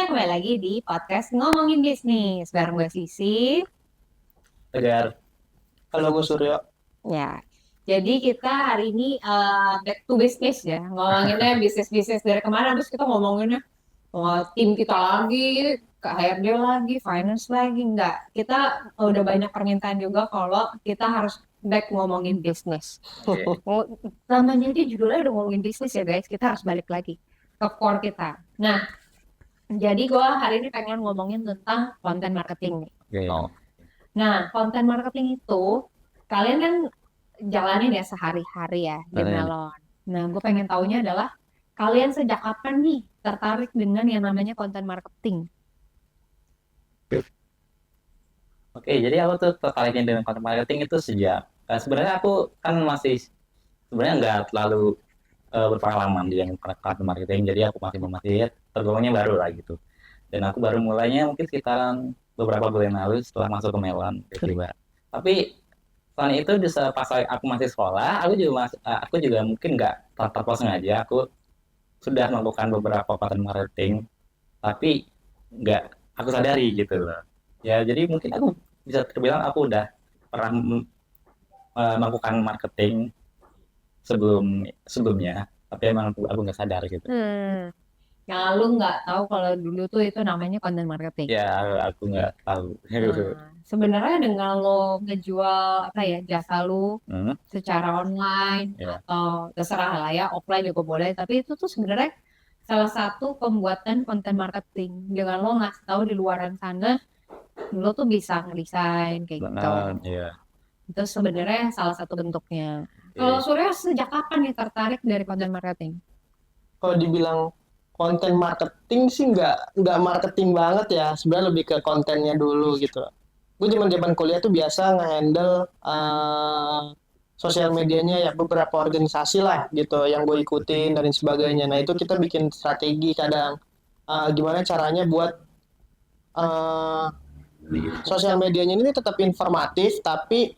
kembali lagi di podcast Ngomongin Bisnis bareng gue Sisi. Tegar. Halo Gus Suryo. Ya, jadi kita hari ini back to business ya. Ngomonginnya bisnis-bisnis dari kemarin, terus kita ngomonginnya tim kita lagi, ke HRD lagi, finance lagi. Enggak, kita udah banyak permintaan juga kalau kita harus back ngomongin bisnis. Namanya aja judulnya udah ngomongin bisnis ya guys, kita harus balik lagi ke core kita. Nah, jadi gue hari ini pengen ngomongin tentang konten marketing nih. Nah, konten marketing itu kalian kan jalanin ya sehari-hari ya di Melon. Nah, gue pengen taunya adalah kalian sejak kapan nih tertarik dengan yang namanya konten marketing? Oke, jadi aku tuh tertariknya dengan content marketing itu sejak sebenarnya aku kan masih sebenarnya nggak terlalu berpengalaman di yang content marketing, jadi aku masih tergolongnya baru lah gitu. Dan aku baru mulainya mungkin sekitaran beberapa bulan lalu setelah masuk ke Melon tiba-tiba. Tapi selain itu bisa pas aku masih sekolah, aku juga mungkin nggak tanpa sengaja aku sudah melakukan beberapa content marketing, tapi nggak aku sadari gitu loh. Ya, jadi mungkin aku bisa terbilang aku udah pernah melakukan marketing sebelumnya, tapi emang aku nggak sadar gitu. Yang lu nggak tahu kalau dulu tuh itu namanya konten marketing. Ya, aku nggak tahu. Sebenarnya dengan lo ngejual apa ya jasa lu Hmm, secara online ya. atau terserah lah ya offline juga boleh, tapi itu tuh sebenarnya salah satu pembuatan konten marketing dengan lo ngasih tahu di luaran sana lo tuh bisa ngedesain kayak gitu. Iya. Itu sebenarnya salah satu bentuknya. Oke. Kalau Surya sejak kapan nih tertarik dari konten marketing? Kalau dibilang konten marketing sih nggak marketing banget ya, sebenarnya lebih ke kontennya dulu gitu. Gue zaman kuliah tuh biasa nge-handle sosial medianya ya beberapa organisasi lah gitu yang gue ikutin dan lain sebagainya. Nah itu kita bikin strategi kadang gimana caranya buat eh, sosial medianya ini tetap informatif tapi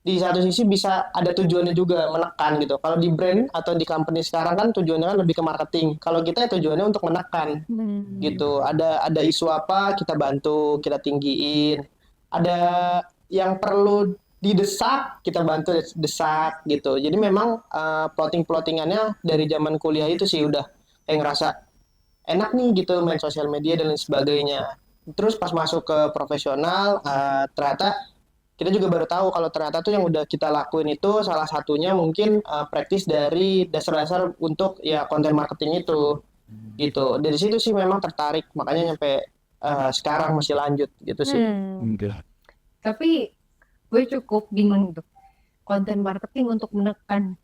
di satu sisi bisa ada tujuannya juga menekan gitu. Kalau di brand atau di company sekarang kan tujuannya kan lebih ke marketing. Kalau kita ya tujuannya untuk menekan gitu. Ada isu apa kita bantu, kita tinggiin. Ada yang perlu didesak, kita bantu desak gitu. Jadi memang plottingannya dari zaman kuliah itu sih udah ngerasa enak nih gitu main sosial media dan lain sebagainya. Terus pas masuk ke profesional, ternyata kita juga baru tahu kalau ternyata tuh yang udah kita lakuin itu salah satunya mungkin praktis dari dasar-dasar untuk ya konten marketing itu gitu. Dari situ sih memang tertarik, makanya nyampe sekarang masih lanjut gitu sih. Tapi gue cukup bingung tuh konten marketing untuk menekan.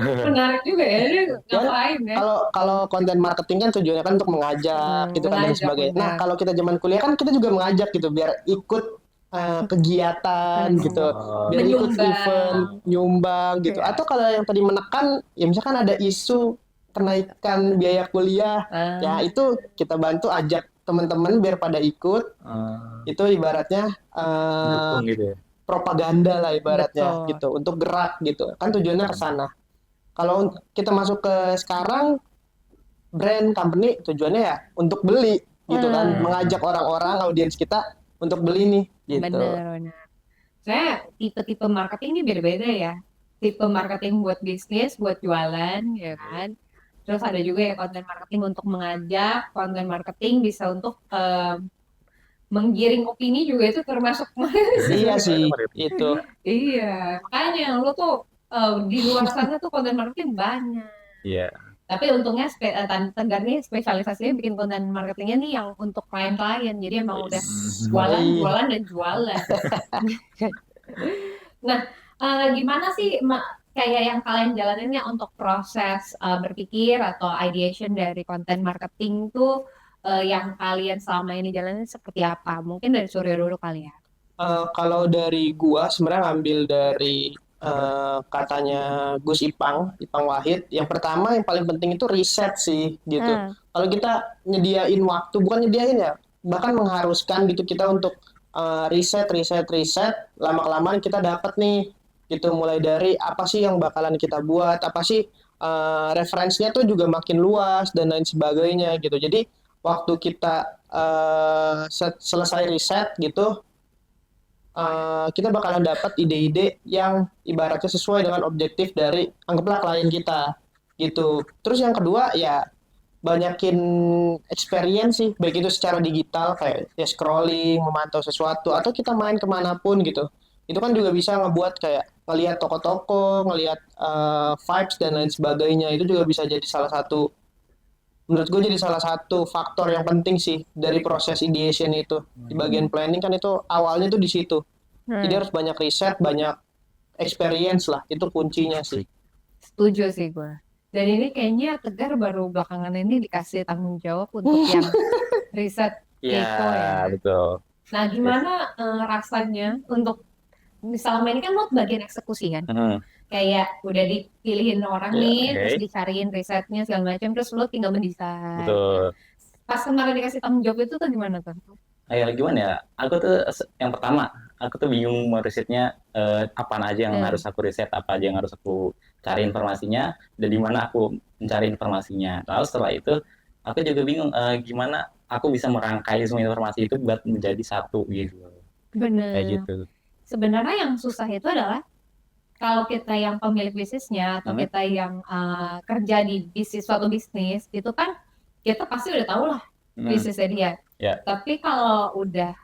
Menarik juga ya, ini ngapain ya? Kalau konten marketing kan tujuannya kan untuk mengajak gitu kan dan sebagainya. Nah kalau kita zaman kuliah kan kita juga mengajak gitu biar ikut kegiatan gitu, biar ikut event, nyumbang gitu. Atau kalau yang tadi menekan, ya misalkan ada isu kenaikan biaya kuliah, ya itu kita bantu ajak teman-teman biar pada ikut. Itu ibaratnya Gitu ya. propaganda lah ibaratnya gitu, untuk gerak gitu. Kan tujuannya ke sana. Kalau kita masuk ke sekarang brand company tujuannya ya untuk beli gitu kan, mengajak orang-orang audiens kita untuk beli nih gitu. Benar. Saya tipe-tipe marketing ini beda-beda ya. Tipe marketing buat bisnis, buat jualan, ya kan. Terus ada juga ya konten marketing untuk mengajak, konten marketing bisa untuk menggiring opini juga itu termasuk. Iya sih itu. Iya, makanya lo tuh di luar sana tuh konten marketing banyak. Iya. Tapi untungnya Tegar nih spesialisasinya bikin konten marketingnya nih yang untuk klien-klien. Jadi emang udah jualan dan jualan. Nah, gimana sih kayak yang kalian jalanin ya untuk proses berpikir atau ideation dari konten marketing tuh yang kalian selama ini jalanin seperti apa? Mungkin dari Surya dulu kali ya. Kalau dari gua sebenarnya ngambil dari katanya Gus Ipang Wahid. Yang pertama yang paling penting itu riset sih gitu. Kalau kita nyediain waktu, bukan nyediain ya, bahkan mengharuskan gitu kita untuk riset, lama-kelamaan kita dapat nih gitu. Mulai dari apa sih yang bakalan kita buat, apa sih referensinya tuh juga makin luas dan lain sebagainya gitu. Jadi waktu kita selesai riset gitu, kita bakalan dapat ide-ide yang ibaratnya sesuai dengan objektif dari anggaplah klien kita gitu. Terus yang kedua ya banyakin experience sih, baik itu secara digital kayak ya scrolling, memantau sesuatu, atau kita main kemanapun gitu. Itu kan juga bisa ngebuat kayak ngelihat toko-toko, ngelihat vibes dan lain sebagainya. Itu juga bisa jadi salah satu, menurut gue jadi salah satu faktor yang penting sih dari proses ideation itu. Di bagian planning kan itu awalnya tuh di situ. Jadi harus banyak riset, banyak experience lah. Itu kuncinya sih. Setuju sih gue. Dan ini kayaknya Tegar baru belakangan ini dikasih tanggung jawab untuk yang riset Iya, Keiko ya. betul. Nah, gimana rasanya untuk selama ini kan lo bagian eksekusi kan? Hmm, Kayak udah dipilihin orang Iya, nih, oke. terus dicariin risetnya segala macam, terus lo tinggal mendesain. Betul. Pas kemarin dikasih tanggung jawab itu tuh gimana tuh? Ayo gimana ya? Aku tuh yang pertama, aku tuh bingung mau risetnya apaan aja yang harus aku riset, apa aja yang harus aku cari informasinya, dan di mana aku mencari informasinya. Lalu setelah itu, aku juga bingung gimana aku bisa merangkai semua informasi itu buat menjadi satu gitu. Kayak Bener. gitu. Sebenarnya yang susah itu adalah kalau kita yang pemilik bisnisnya atau Hmm. kita yang kerja di suatu bisnis, itu kan kita pasti udah tahu lah Hmm. bisnisnya dia. Ya. Tapi kalau udah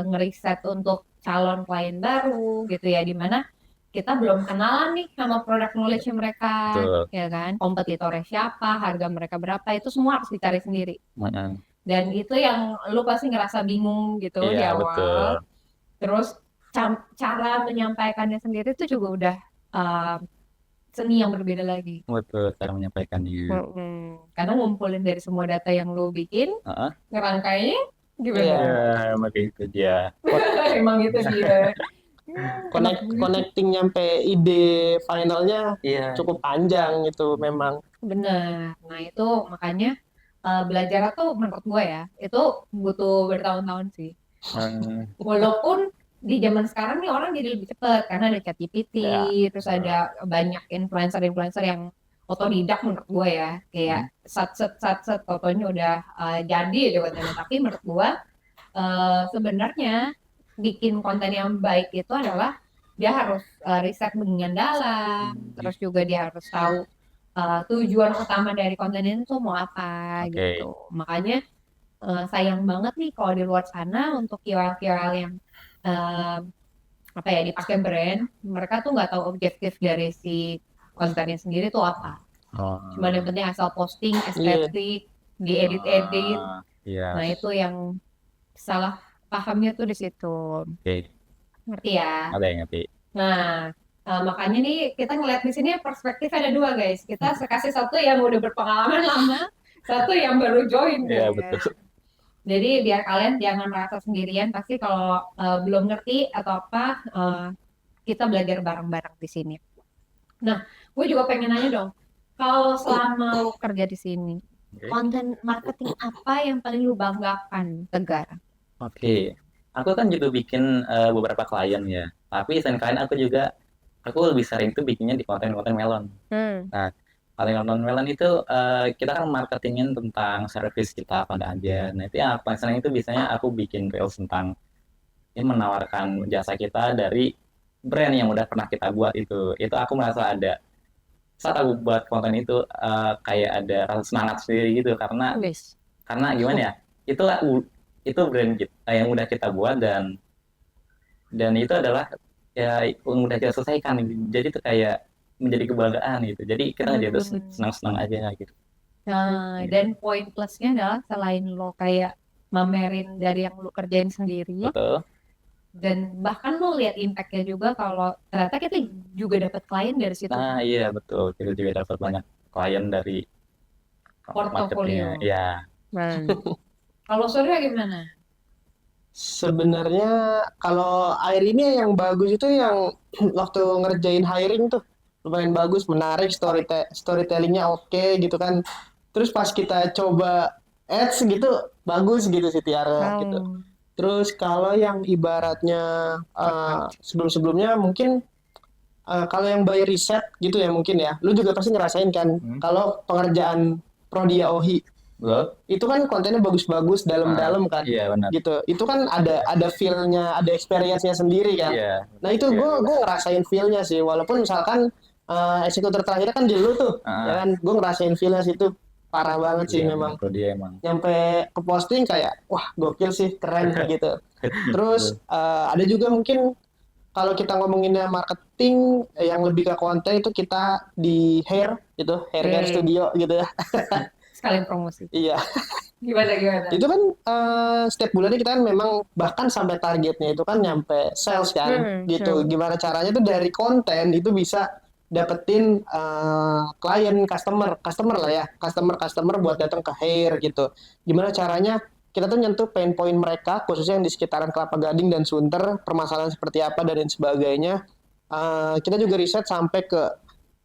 ngeriset untuk calon klien baru gitu ya, dimana kita belum kenalan nih sama produk knowledge mereka, Betul. ya kan? Kompetitornya siapa, harga mereka berapa, itu semua harus dicari sendiri. Hmm. Dan itu yang lu pasti ngerasa bingung gitu di Iya, awal. betul. Terus cara menyampaikannya sendiri itu juga udah seni yang berbeda lagi. Betul, cara menyampaikannya. Karena ngumpulin dari semua data yang lu bikin, Heeh. ngerangkainya gimana? Iya. Ya, makanya itu dia. Emang itu dia. Connecting nyampe ide finalnya Iya. cukup panjang gitu memang. Bener. Nah itu makanya belajar tuh menurut gue ya, itu butuh bertahun-tahun sih. Hmm. Walaupun di zaman sekarang nih orang jadi lebih cepat karena ada ChatGPT, Ya. terus ada banyak influencer-influencer yang otodidak menurut gue ya, kayak sat fotonya udah jadi aja kontennya. Tapi menurut gue sebenarnya bikin konten yang baik itu adalah dia harus riset dengan dalam, terus juga dia harus tahu tujuan utama dari konten ini tuh mau apa Oke. gitu. Makanya sayang banget nih kalau di luar sana untuk KOL-KOL yang apa ya dipakai brand, mereka tuh nggak tahu objektif dari si kontennya sendiri tuh apa. Oh. Cuma yang penting asal posting, estetik, diedit-edit. Iya. Nah itu yang salah pahamnya tuh di situ. Oke. Ngerti ya? Ada yang ngerti. Nah, makanya nih kita ngeliat di sini perspektif ada dua guys. Kita kasih satu yang udah berpengalaman lama, satu yang baru join. Iya, guys. betul. Jadi biar kalian jangan merasa sendirian. Pasti kalau belum ngerti atau apa, kita belajar bareng-bareng di sini. Nah, gue juga pengen nanya dong. Kalau selama lu kerja di sini, Oke. konten marketing apa yang paling lu banggakan, Tegar? Oke. Aku kan juga bikin beberapa klien ya. Tapi selain klien aku lebih sering tuh bikinnya di konten-konten melon. Nah, konten melon itu kita kan marketingin tentang service kita pada aja. Nah, itu yang paling sering itu biasanya aku bikin reels tentang menawarkan jasa kita dari brand yang udah pernah kita buat itu. Itu aku merasa ada saat aku buat konten itu kayak ada rasa semangat sendiri gitu karena gimana ya? Itu brand kita yang udah kita buat dan itu adalah ya yang udah kita selesaikan. Jadi itu kayak menjadi kebanggaan gitu. Jadi kita jadi senang-senang aja gitu. Nah, dan poin plusnya adalah selain lo kayak mamerin dari yang lo kerjain sendiri, Betul. dan bahkan lo lihat impactnya juga kalau ternyata kita juga dapat klien dari situ. Nah, iya betul. Kita juga dapat banyak klien dari Portofolio. marketnya. Ya. Kalau Surya gimana? Sebenarnya kalau akhir ini yang bagus itu yang waktu ngerjain hiring tuh lumayan bagus, menarik, storytellingnya oke gitu kan. Terus pas kita coba ads gitu bagus gitu sih Tiara gitu. Terus kalau yang ibaratnya sebelum-sebelumnya mungkin kalau yang by riset gitu ya mungkin ya, lu juga pasti ngerasain kan kalau pengerjaan Prodia Ohi Betul? itu kan kontennya bagus-bagus, dalam-dalam kan, Iya benar. gitu. Itu kan ada feel-nya, ada experience-nya sendiri kan. Iya. Nah itu gue ngerasain feel-nya sih, walaupun misalkan eksekutor terakhirnya kan di lu tuh, ya Ah, kan, gue ngerasain feel-nya situ parah banget sih iya, memang. itu dia emang. Nyampe ke posting kayak, wah gokil sih, keren gitu. Terus Betul. ada juga mungkin kalau kita ngomonginnya marketing yang lebih ke konten itu kita di hair gitu, hair care studio gitu ya. Sekalian promosi. Iya, Gimana? itu kan setiap bulannya kita kan memang bahkan sampai targetnya itu kan nyampe sales kan gitu. True. Gimana caranya tuh dari konten itu bisa dapetin klien customer lah ya, customer buat datang ke hair gitu. Gimana caranya kita tuh nyentuh pain point mereka khususnya yang di sekitaran Kelapa Gading dan Sunter, permasalahan seperti apa dan lain sebagainya. Kita juga riset sampai ke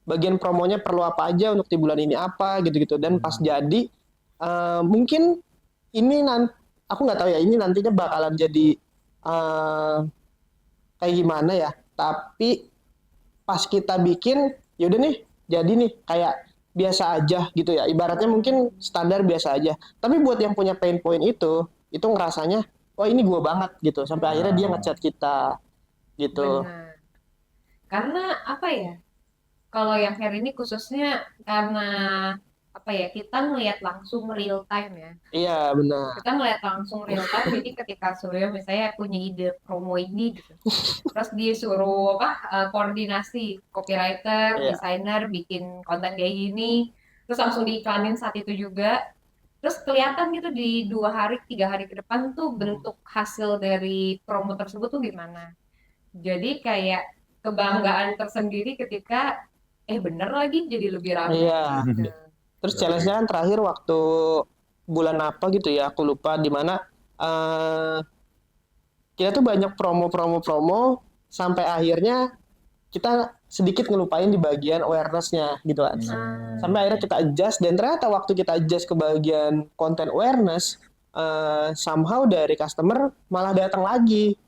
bagian promonya perlu apa aja untuk di bulan ini apa gitu-gitu, dan pas jadi mungkin ini nanti aku nggak tahu ya ini nantinya bakalan jadi eh, kayak gimana ya, tapi pas kita bikin yaudah nih jadi nih kayak biasa aja gitu ya, ibaratnya mungkin standar biasa aja, tapi buat yang punya pain point itu ngerasanya oh ini gua banget gitu, sampai akhirnya dia ngechat kita gitu. Benar. Karena apa ya? Kalau yang hair ini khususnya karena apa ya? Kita ngelihat langsung real time ya. Iya benar. Kita ngelihat langsung real time. Jadi ketika Suryo misalnya punya ide promo ini gitu, terus disuruh apa koordinasi copywriter, Iya. desainer bikin konten kayak gini, terus langsung diiklanin saat itu juga. Terus kelihatan gitu di 2 hari, 3 hari ke depan tuh bentuk hasil dari promo tersebut tuh gimana. Jadi kayak kebanggaan tersendiri ketika bener lagi jadi lebih ramai Iya. gitu. Terus challenge-nya kan terakhir waktu bulan apa gitu ya, aku lupa di mana eh kita tuh banyak promo sampai akhirnya kita sedikit ngelupain di bagian awareness-nya gitu kan. Sampai akhirnya kita adjust, dan ternyata waktu kita adjust ke bagian content awareness somehow dari customer malah datang lagi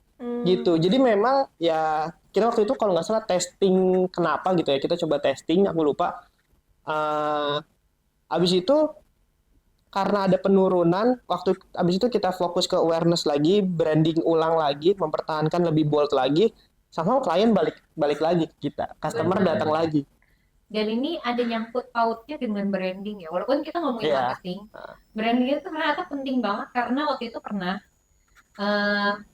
gitu. Jadi memang ya kita waktu itu kalau nggak salah testing kenapa gitu ya, kita coba testing, aku lupa. Eh Habis itu karena ada penurunan, waktu habis itu kita fokus ke awareness lagi, branding ulang lagi, mempertahankan lebih bold lagi, sama klien balik balik lagi ke kita, customer Benar. datang lagi. Dan ini ada nyangkut pautnya dengan branding ya. Walaupun kita ngomongin Iya. marketing, branding itu ternyata penting banget karena waktu itu pernah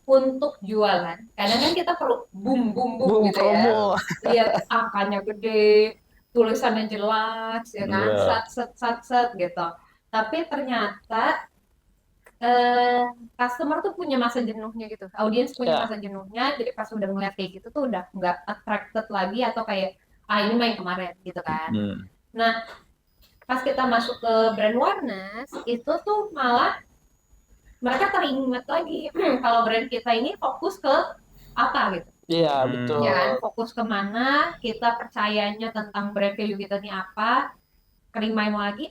untuk jualan. Kadang kan kita perlu boom boom boom Boom gitu ya. promo. Lihat angkanya gede, tulisannya jelas, ya kan, Iya. sat gitu. Tapi ternyata customer tuh punya masa jenuhnya gitu, audiens punya Ya. masa jenuhnya. Jadi pas udah ngeliat kayak gitu tuh udah nggak attracted lagi atau kayak ini main kemarin gitu kan. Nah pas kita masuk ke brand awareness itu tuh malah mereka teringat lagi kalau brand kita ini fokus ke apa gitu. Iya, betul. Ya kan, fokus kemana, kita percayanya tentang brand value kita ini apa, kerimain lagi,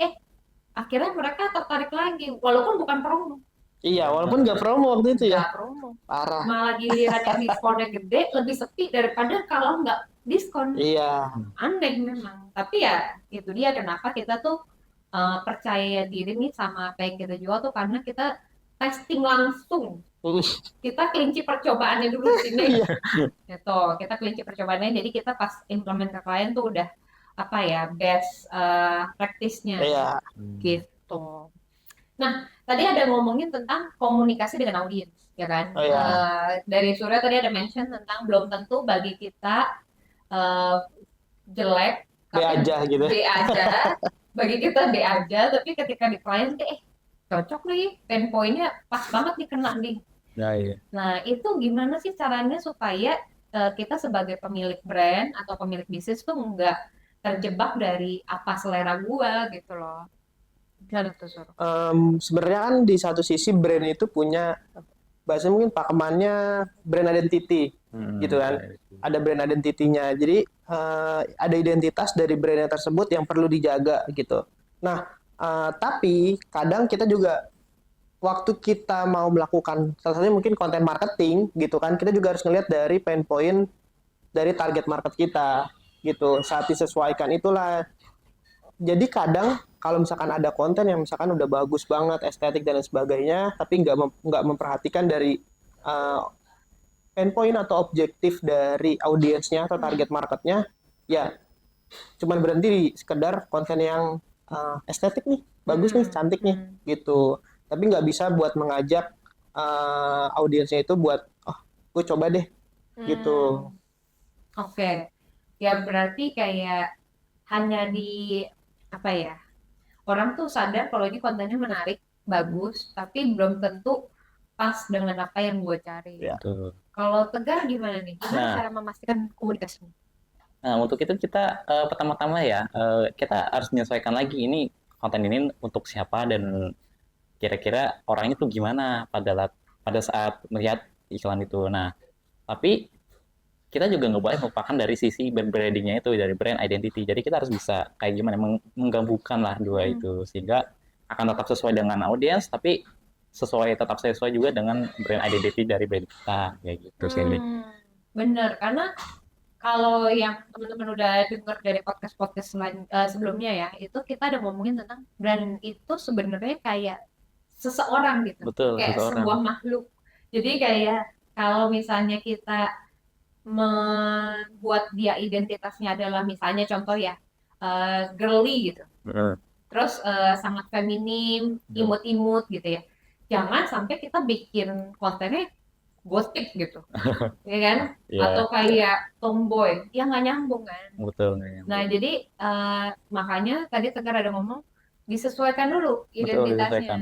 akhirnya mereka tertarik lagi, walaupun bukan promo. Iya, walaupun nggak promo waktu itu ya. Nggak promo. Parah. Malah giliran yang diskonnya gede, lebih sepi daripada kalau nggak diskon. Iya. Aneh memang. Tapi ya, itu dia kenapa kita tuh percaya diri nih sama apa yang kita jual tuh karena kita testing langsung. Kita kelinci percobaannya dulu di sini. Gitu, kita kelinci percobaannya, jadi kita pas implement ke klien tuh udah apa ya, best practice-nya Iya. gitu. Nah, tadi ada ngomongin tentang komunikasi dengan audiens, ya kan? Oh, iya. Dari Surya tadi ada mention tentang belum tentu bagi kita jelek, B aja gitu. B aja, bagi kita B aja, tapi ketika di klien cocok nih, pain point-nya pas banget nih kena nih. Ya, iya. Nah, itu gimana sih caranya supaya kita sebagai pemilik brand atau pemilik bisnis tuh nggak terjebak dari apa selera gua gitu loh. Gimana tuh, Sur? Sebenarnya kan di satu sisi brand itu punya bahasa mungkin pakemannya brand identity gitu kan. Ada brand identity-nya. Jadi ada identitas dari brandnya tersebut yang perlu dijaga gitu. Nah, tapi kadang kita juga waktu kita mau melakukan salah satunya mungkin konten marketing gitu kan, kita juga harus ngelihat dari pain point dari target market kita gitu. Saat disesuaikan itulah. Jadi kadang kalau misalkan ada konten yang misalkan udah bagus banget, estetik dan lain sebagainya, tapi nggak memperhatikan dari uh, endpoint atau objektif dari audiensnya atau target marketnya, ya cuman berhenti di sekedar konten yang estetik nih, bagus nih, cantik nih, gitu. Tapi nggak bisa buat mengajak audiensnya itu buat, oh, gue coba deh, gitu. Oke. Ya berarti kayak hanya di apa ya? Orang tuh sadar kalau ini kontennya menarik, bagus, tapi belum tentu pas dengan apa yang gue cari. Ya. Betul. Kalau Tegar gimana nih? Gimana Nah. cara memastikan komunikasinya? Nah, untuk itu kita pertama-tama ya kita harus menyesuaikan lagi ini konten ini untuk siapa dan kira-kira orangnya tuh gimana pada saat melihat iklan itu. Nah, tapi kita juga nggak boleh melupakan dari sisi brandingnya itu, dari brand identity. Jadi kita harus bisa kayak gimana menggabungkan lah dua itu sehingga akan tetap sesuai dengan audiens, tapi tetap sesuai juga dengan brand identity dari brand kita kayak gitu sih. Bener, karena kalau yang teman-teman udah dengar dari podcast-podcast sebelumnya ya, itu kita ada ngomongin tentang brand itu sebenarnya kayak seseorang gitu, Betul, kayak seseorang. sebuah makhluk. Jadi kayak kalau misalnya kita membuat dia identitasnya adalah misalnya contoh ya girly gitu, terus sangat feminim, imut-imut gitu ya. Jangan sampai kita bikin kontennya gothic gitu, ya kan? Iya, Atau kayak tomboy, ya nggak nyambung kan? betul. nggak nyambung. Nah jadi makanya tadi Tegar ada ngomong disesuaikan dulu Betul, identitasnya. disesuaikan.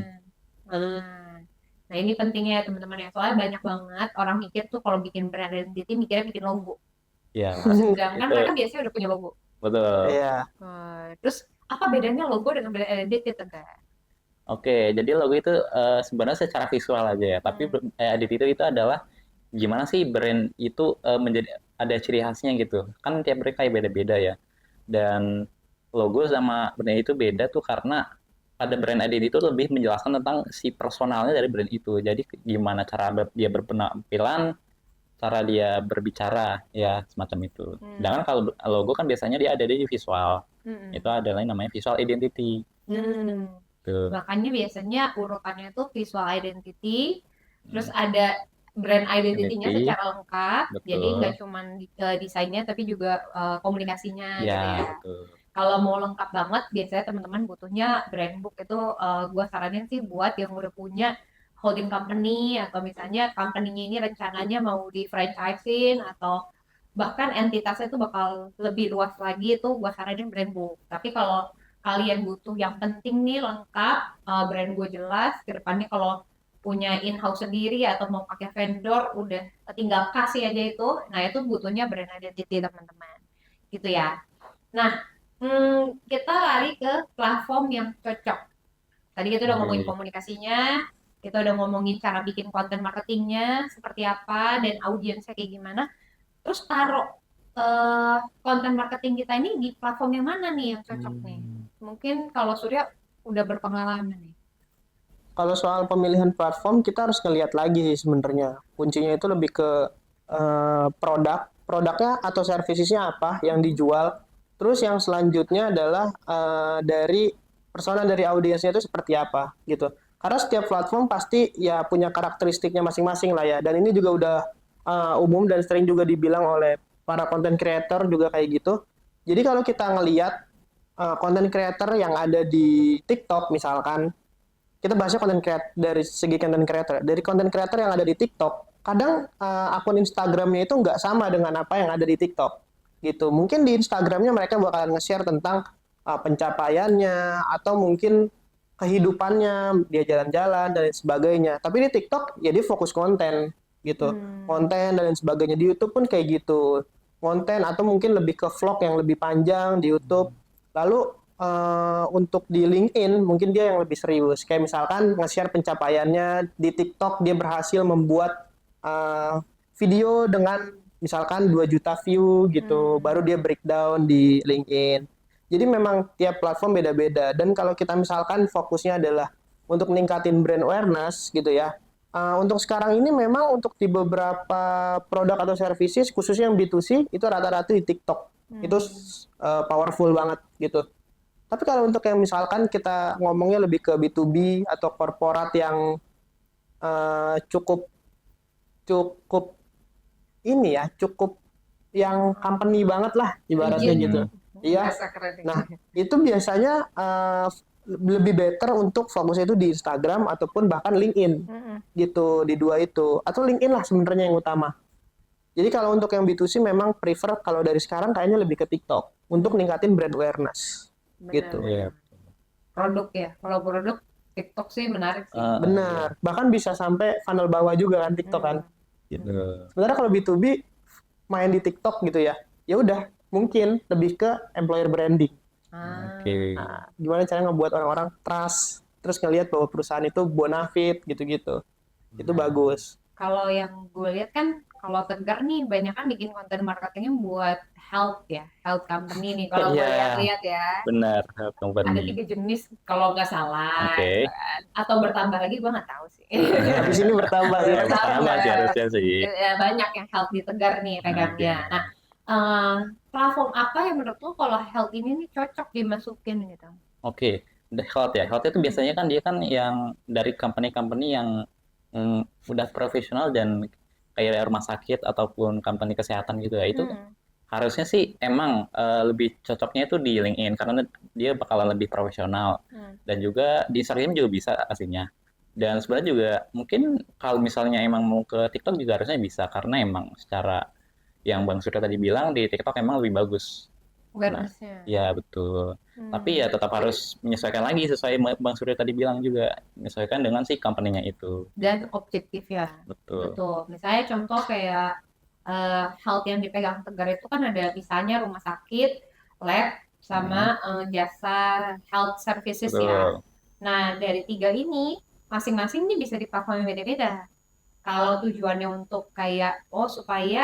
Nah ini pentingnya ya teman-teman ya, soalnya banyak banget orang mikir tuh kalau bikin brand identity mikirnya bikin logo. Iya, Sedangkan Itu. mereka biasanya udah punya logo. betul. Iya. Terus apa bedanya logo dengan brand identity Tegar? Oke, jadi logo itu sebenarnya secara visual aja ya, tapi identity itu adalah gimana sih brand itu menjadi ada ciri khasnya gitu. Kan tiap brand kayak beda-beda ya. Dan logo sama brand itu beda tuh karena pada brand identity itu lebih menjelaskan tentang si personalnya dari brand itu. Jadi gimana cara dia berpenampilan, cara dia berbicara, ya semacam itu. Sedangkan kalau logo kan biasanya dia ada di visual. Itu adalah yang namanya visual identity. Tuh. Makanya biasanya urutannya tuh visual identity, terus ada brand identity-nya Identity. secara lengkap. Betul. Jadi nggak cuma desainnya tapi juga komunikasinya gitu Ya, ya. betul. Kalau mau lengkap banget, biasanya teman-teman butuhnya brand book itu gue saranin sih buat yang udah punya holding company atau misalnya company-nya ini rencananya mau di franchisein atau bahkan entitasnya itu bakal lebih luas lagi itu gue saranin brand book. Tapi kalau kalian butuh yang penting nih lengkap, brand gue jelas, kedepannya kalau punya in-house sendiri atau mau pakai vendor udah tinggal kasih aja itu, nah itu butuhnya brand identity teman-teman, gitu ya. Nah, kita lari ke platform yang cocok. Tadi kita udah ngomongin komunikasinya, kita udah ngomongin cara bikin konten marketingnya seperti apa dan audiensnya kayak gimana. Terus taruh konten marketing kita ini di platform yang mana nih yang cocok nih? Mungkin kalau Surya udah berpengalaman nih. Kalau soal pemilihan platform kita harus ngeliat lagi sih sebenarnya. Kuncinya itu lebih ke produknya atau servicesnya apa yang dijual. Terus yang selanjutnya adalah dari persona dari audiensnya itu seperti apa gitu. Karena setiap platform pasti ya punya karakteristiknya masing-masing lah ya. Dan ini juga udah umum dan sering juga dibilang oleh para content creator juga kayak gitu. Jadi kalau kita ngelihat content creator yang ada di TikTok misalkan, kita bahasnya content creator dari segi content creator. Dari content creator yang ada di TikTok, kadang akun Instagramnya itu nggak sama dengan apa yang ada di TikTok. Gitu. Mungkin di Instagramnya mereka bakalan nge-share tentang pencapaiannya atau mungkin kehidupannya, dia jalan-jalan dan sebagainya. Tapi di TikTok ya dia fokus konten gitu. Konten dan sebagainya. Di YouTube pun kayak gitu. Konten atau mungkin lebih ke vlog yang lebih panjang di YouTube. Lalu untuk di LinkedIn mungkin dia yang lebih serius. Kayak misalkan nge-share pencapaiannya di TikTok, dia berhasil membuat video dengan misalkan 2 juta view gitu, baru dia breakdown di LinkedIn. Jadi memang tiap platform beda-beda. Dan kalau kita misalkan fokusnya adalah untuk meningkatin brand awareness gitu ya. Untuk sekarang ini memang untuk di beberapa produk atau services khususnya yang B2C itu rata-rata di TikTok. Itu powerful banget gitu. Tapi kalau untuk yang misalkan kita ngomongnya lebih ke B2B atau korporat yang cukup cukup ini ya, cukup yang company banget lah ibaratnya Legit. gitu. Iya. Bahasa keren. Nah, itu biasanya lebih better untuk fokusnya itu di Instagram ataupun bahkan LinkedIn Mm-mm. gitu, di dua itu. Atau LinkedIn lah sebenarnya yang utama. Jadi kalau untuk yang B2C memang prefer kalau dari sekarang kayaknya lebih ke TikTok untuk ningkatin brand awareness. Gitu. Iya. Produk ya. Kalau produk TikTok sih menarik sih. Benar. Bahkan bisa sampai funnel bawah juga kan TikTok kan. Gitu. Sebenarnya kalau B2B main di TikTok gitu ya. Ya udah, mungkin lebih ke employer branding. Oke. Nah, gimana caranya ngebuat orang-orang trust, terus ngelihat bahwa perusahaan itu bonafit gitu-gitu. Itu bagus. Kalau yang gue lihat kan, kalau Tegar nih banyak kan bikin konten marketingnya buat health ya, health company nih. Kalau gue Iya. lihat ya, Benar, health ada company. 3 jenis kalau nggak salah, Oke. gitu kan. Atau bertambah lagi gue nggak tahu sih. Habis ini bertambah ya. Pertama sih harusnya sih. Banyak yang health di Tegar nih pegangnya. Nah, platform apa yang menurut lo kalau health ini nih cocok dimasukin gitu? Oke, the health ya. Health itu biasanya kan dia kan yang dari company-company yang udah profesional dan kayak rumah sakit ataupun company kesehatan gitu ya. Itu harusnya sih emang lebih cocoknya itu di LinkedIn karena dia bakalan lebih profesional dan juga di Instagram juga bisa aslinya. Dan sebenarnya juga mungkin kalau misalnya emang mau ke TikTok juga harusnya bisa karena emang secara yang Bang Surya tadi bilang di TikTok emang lebih bagus. Awareness-nya. Ya betul. Tapi ya tetap harus menyesuaikan lagi sesuai Bang Surya tadi bilang juga menyesuaikan dengan si company-nya itu. Dan objektif ya. Betul. Betul. Misalnya contoh kayak health yang dipegang Tegar itu kan ada misalnya rumah sakit, lab, sama jasa health services ya. Betul. Nah, dari 3 ini masing-masing nih bisa di platform yang beda-beda. Kalau tujuannya untuk kayak supaya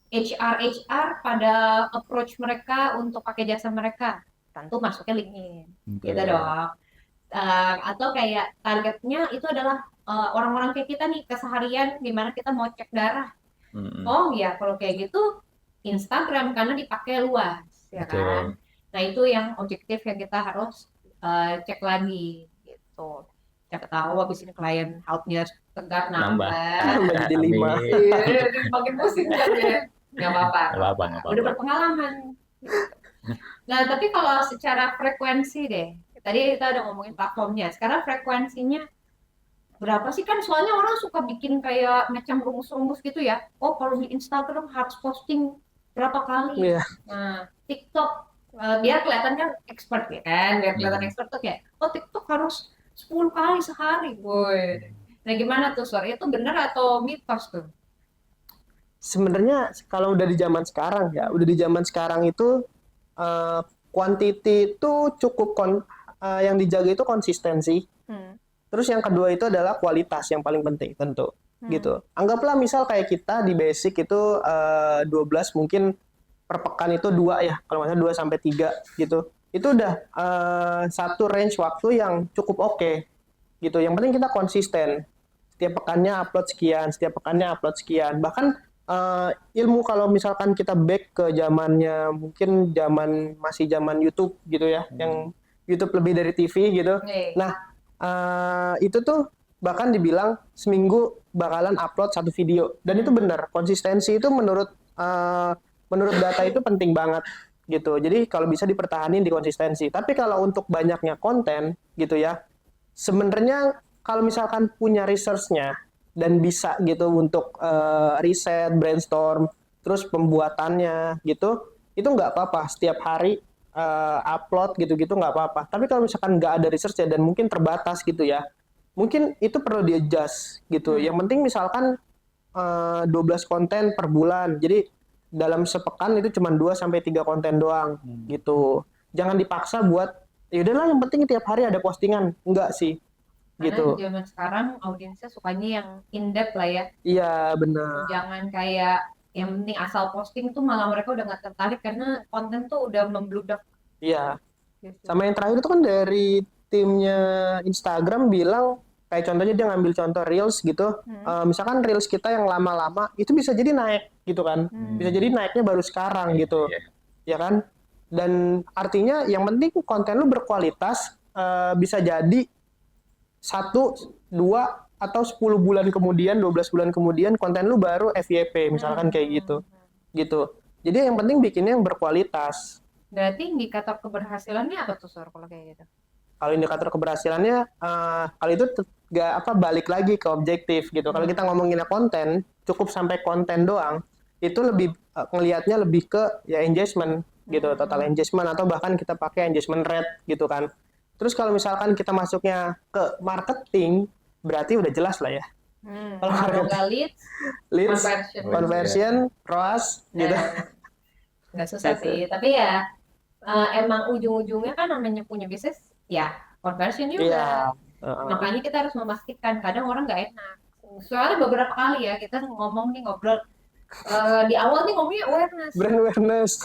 HR pada approach mereka untuk pakai jasa mereka, tentu masuknya LinkedIn, gitu Betul. dong. Atau kayak targetnya itu adalah orang-orang kayak kita nih keseharian gimana kita mau cek darah. Oh ya, kalau kayak gitu Instagram karena dipakai luas, ya Betul. kan? Nah itu yang objektif yang kita harus cek lagi, gitu. Siapa tahu habis ini klien health-nya Tegar Nambah. Nambah jadi 5. Iya, makin pusing kan ya. Nggak apa-apa. Nggak apa-apa, nggak Udah apa-apa. berpengalaman. Nah, tapi kalau secara frekuensi deh, tadi kita udah ngomongin platformnya. Sekarang frekuensinya berapa sih? Kan soalnya orang suka bikin kayak macam rumus-rumus gitu ya. Oh, kalau di Instagram harus posting berapa kali. Iya. Nah, TikTok biar kelihatan kan expert ya kan. Biar kelihatan expert tuh kayak, oh TikTok harus 10 kali sehari, boy. Nah, gimana tuh, Sor? Itu benar atau mitos tuh? Sebenarnya kalau udah di zaman sekarang ya, udah di zaman sekarang itu quantity itu cukup yang dijaga itu konsistensi. Terus yang kedua itu adalah kualitas yang paling penting tentu. Gitu. Anggaplah misal kayak kita di basic itu 12 mungkin per pekan itu 2 ya, kalau nggak salah 2 sampai 3 gitu. Itu udah satu range waktu yang cukup oke. Gitu. Yang penting kita konsisten. Setiap pekannya upload sekian, setiap pekannya upload sekian. Bahkan ilmu kalau misalkan kita back ke zamannya mungkin masih zaman YouTube gitu ya, yang YouTube lebih dari TV gitu. Nah, itu tuh bahkan dibilang seminggu bakalan upload 1 video dan itu benar. Konsistensi itu menurut data itu penting banget gitu. Jadi kalau bisa dipertahanin di konsistensi. Tapi kalau untuk banyaknya konten gitu ya, sebenarnya kalau misalkan punya research-nya dan bisa gitu untuk riset, brainstorm, terus pembuatannya gitu, itu nggak apa-apa. Setiap hari upload gitu-gitu nggak apa-apa. Tapi kalau misalkan nggak ada research-nya dan mungkin terbatas gitu ya, mungkin itu perlu di-adjust gitu. Yang penting misalkan 12 konten per bulan. Jadi dalam sepekan itu cuma 2 sampai 3 konten doang gitu. Jangan dipaksa buat ya udahlah yang penting tiap hari ada postingan. Enggak sih. Karena Gitu. zaman sekarang audiensnya sukanya yang in-depth lah ya. Iya, benar. Jangan kayak yang penting asal posting tuh malah mereka udah nggak tertarik karena konten tuh udah membludak. Iya. Gitu. Sama yang terakhir itu kan dari timnya Instagram bilang kayak contohnya dia ngambil contoh Reels gitu. Misalkan Reels kita yang lama-lama itu bisa jadi naik gitu kan. Bisa jadi naiknya baru sekarang gitu. Ya kan? Dan artinya yang penting konten lu berkualitas, bisa jadi 1, 2, atau 10 bulan kemudian, 12 bulan kemudian konten lu baru FYP misalkan kayak gitu. Jadi yang penting bikinnya yang berkualitas. Berarti indikator keberhasilannya apa tuh, Sur, kalau kayak gitu? Kalau indikator keberhasilannya, kalau itu balik lagi ke objektif gitu. Kalau kita ngomonginnya konten, cukup sampai konten doang, itu lebih ngelihatnya lebih ke ya engagement gitu, total engagement, atau bahkan kita pakai engagement rate gitu kan. Terus kalau misalkan kita masuknya ke marketing, berarti udah jelas lah ya. Kalau Kalau marketing, nggak leads, conversion. ROAS gitu. Nggak susah sih, tapi ya emang ujung-ujungnya kan namanya punya bisnis, ya conversion juga. Iya. Makanya kita harus memastikan, kadang orang nggak enak. Soalnya beberapa kali ya kita ngobrol di awal nih ngomongnya awareness. Brand awareness.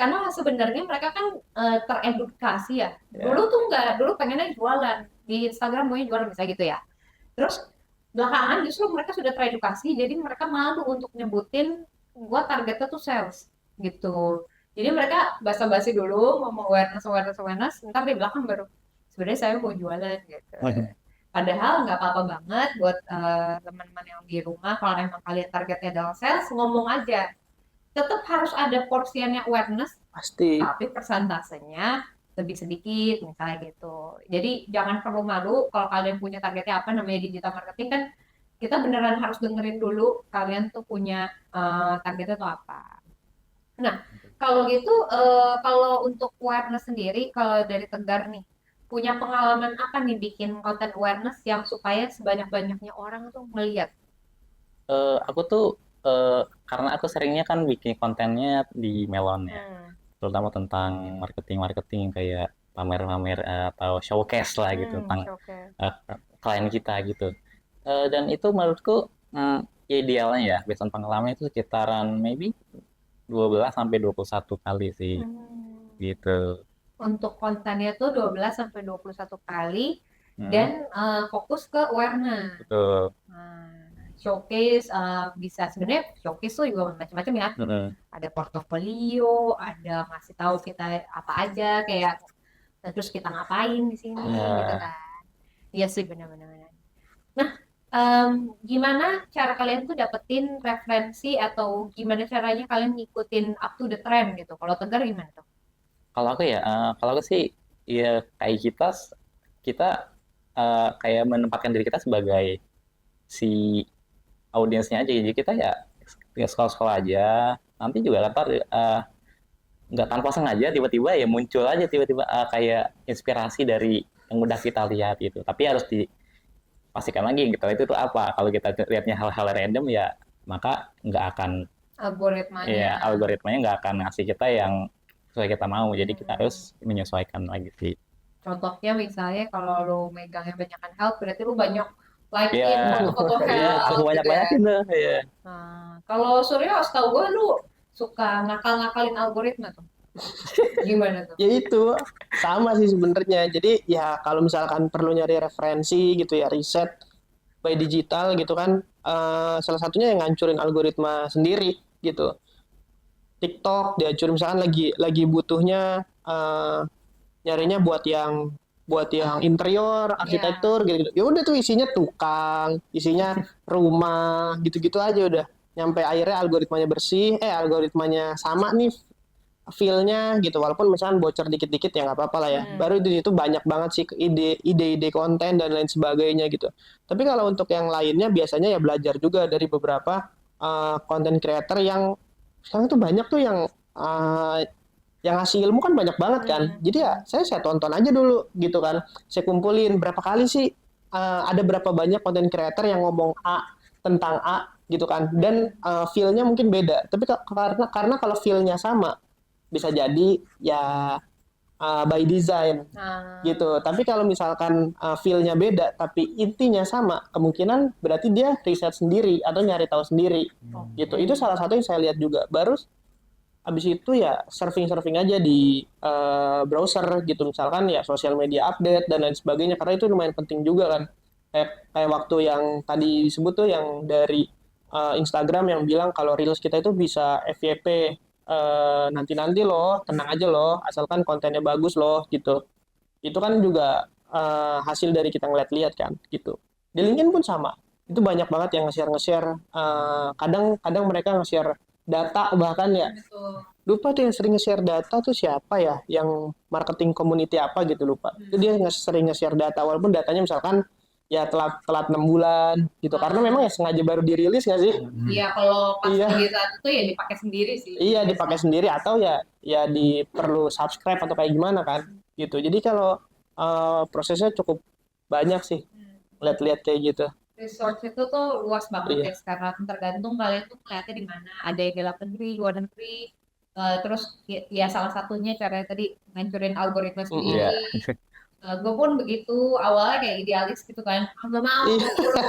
Karena sebenarnya mereka kan teredukasi ya. Dulu tuh nggak, dulu pengennya jualan di Instagram, maunya jualan misalnya gitu ya. Terus belakangan justru mereka sudah teredukasi, jadi mereka malu untuk nyebutin gua targetnya tuh sales gitu. Jadi mereka basa-basi dulu ngomong awareness, ntar di belakang baru sebenarnya saya mau jualan gitu. Padahal nggak apa-apa banget buat teman-teman yang di rumah, kalau emang kalian targetnya adalah sales, ngomong aja. Tetap harus ada porsiannya awareness, Pasti. tapi persentasenya lebih sedikit misalnya gitu. Jadi jangan perlu malu kalau kalian punya targetnya apa, namanya digital marketing kan kita beneran harus dengerin dulu kalian tuh punya targetnya tuh apa. Nah, kalau gitu kalau untuk awareness sendiri, kalau dari Tegar nih, punya pengalaman apa nih bikin konten awareness yang supaya sebanyak-banyaknya orang tuh melihat? Aku tuh karena aku seringnya kan bikin kontennya di Melon ya, terutama tentang marketing kayak pamer-pamer atau showcase lah gitu tentang klien kita gitu. Dan itu menurutku idealnya ya, based on pengalaman itu sekitaran maybe 12 sampai 21 kali sih gitu. Untuk kontennya tuh 12 sampai 21 kali dan fokus ke awareness. Betul. Showcase bisa, sebenarnya showcase tuh juga macam-macam ya. Ada portofolio, ada ngasih tahu kita apa aja, kayak terus kita ngapain di sini gitu kan. Iya sih, benar-benar. Nah, gimana cara kalian tuh dapetin referensi atau gimana caranya kalian ngikutin up to the trend gitu? Kalau Tegar gimana tuh? Kalau aku sih ya kayak kita kayak menempatkan diri kita sebagai si audiensnya aja, jadi kita ya scroll aja, nanti juga ntar nggak tanpa sengaja tiba-tiba ya muncul aja kayak inspirasi dari yang udah kita lihat gitu, tapi harus dipastikan lagi gitu itu tuh apa. Kalau kita lihatnya hal-hal random ya maka nggak akan algoritmanya nggak akan ngasih kita yang sesuai kita mau, jadi kita harus menyesuaikan lagi sih. Contohnya misalnya kalau lu megangnya banyakan health, berarti lu banyak like foto-foto health. Aku banyak-banyakin tuh. Kalau Suryo, setahu gue lu suka ngakal-ngakalin algoritma tuh. Gimana tuh? Ya itu sama sih sebenarnya. Jadi ya kalau misalkan perlu nyari referensi gitu ya, riset by digital gitu kan, salah satunya yang ngancurin algoritma sendiri gitu. TikTok dihancurin misalkan lagi butuhnya nyarinya buat yang interior, arsitektur gitu. Ya udah tuh isinya tukang, isinya rumah, gitu-gitu aja udah. Nyampe akhirnya algoritmanya sama nih feel-nya gitu. Walaupun misalkan bocor dikit-dikit ya nggak apa-apa lah ya. Baru di situ banyak banget sih ide-ide konten dan lain sebagainya gitu. Tapi kalau untuk yang lainnya biasanya ya belajar juga dari beberapa konten creator yang sekarang tuh banyak tuh yang ngasih ilmu kan banyak banget kan. Jadi ya saya tonton aja dulu gitu kan. Saya kumpulin berapa kali sih ada berapa banyak konten creator yang ngomong A tentang A gitu kan. Dan feel-nya mungkin beda. Tapi karena kalau feel-nya sama bisa jadi ya by design gitu. Tapi kalau misalkan feel-nya beda tapi intinya sama, kemungkinan berarti dia riset sendiri atau nyari tahu sendiri gitu. Itu salah satu yang saya lihat juga. Baru abis itu ya surfing aja di browser gitu, misalkan ya sosial media update dan lain sebagainya, karena itu lumayan penting juga kan. Kayak waktu yang tadi disebut tuh yang dari Instagram yang bilang kalau reels kita itu bisa FYP nanti-nanti loh, tenang aja loh, asalkan kontennya bagus loh gitu. Itu kan juga hasil dari kita ngeliat-liat kan gitu. Di LinkedIn pun sama. Itu banyak banget yang nge-share kadang mereka nge-share data bahkan ya. Betul. Lupa tuh yang sering nge-share data tuh siapa ya, yang marketing community apa gitu lupa. Itu dia sering nge-share data walaupun datanya misalkan ya telat 6 bulan gitu. Karena memang ya sengaja baru dirilis nggak sih? Iya, kalau pas Iya. lagi saat itu ya dipakai sendiri sih. Iya dipakai sendiri atau ya perlu subscribe atau kayak gimana kan gitu. Jadi kalau prosesnya cukup banyak sih lihat-lihat kayak gitu. Resource itu tuh luas banget Iya. ya sekarang, tergantung kalian tuh melihatnya di mana. Ada yang di dalam negeri, luar negeri. Terus ya salah satunya cara tadi ngancurin algoritma Mm-mm. sendiri. Gue pun begitu awalnya kayak idealis gitu kan, nggak mau Iya. follow.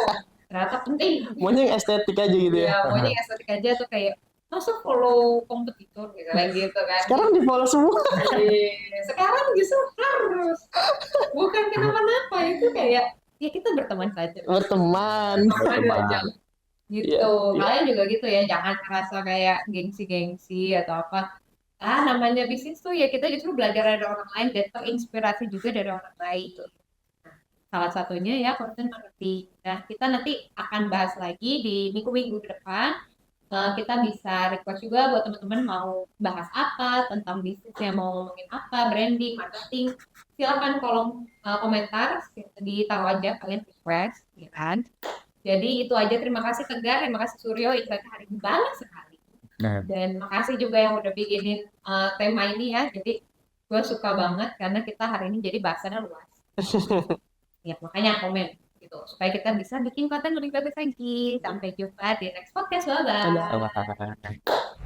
Ternyata penting. Maunya yang estetik aja gitu ya. Ya, pokoknya estetik aja tuh kayak masa follow kompetitor gitu kan. Sekarang di follow semua. Iya, sekarang justru harus, bukan kenapa-napa, itu kayak ya kita berteman saja. Berteman. Aja gitu. Iya, iya. Kalian juga gitu ya, jangan ngerasa kayak gengsi-gengsi atau apa. Namanya bisnis tuh ya kita justru belajar dari orang lain dan terinspirasi juga dari orang lain. Salah satunya ya content marketing. Nah, kita nanti akan bahas lagi di minggu-minggu ke depan. Kita bisa request juga buat teman-teman mau bahas apa tentang bisnisnya, mau ngomongin apa, branding, marketing. Silakan kolom komentar, ditaruh aja kalian request, ya kan? Jadi itu aja. Terima kasih Tegar, terima kasih Suryo, insightnya hari ini banyak sekali. Nah, Dan makasih juga yang udah bikinin tema ini ya. Jadi gue suka banget karena kita hari ini jadi bahasannya luas. Ya makanya komen gitu supaya kita bisa bikin konten lebih bagus lagi. Sampai jumpa di next podcast. Bye bye. Ada. apa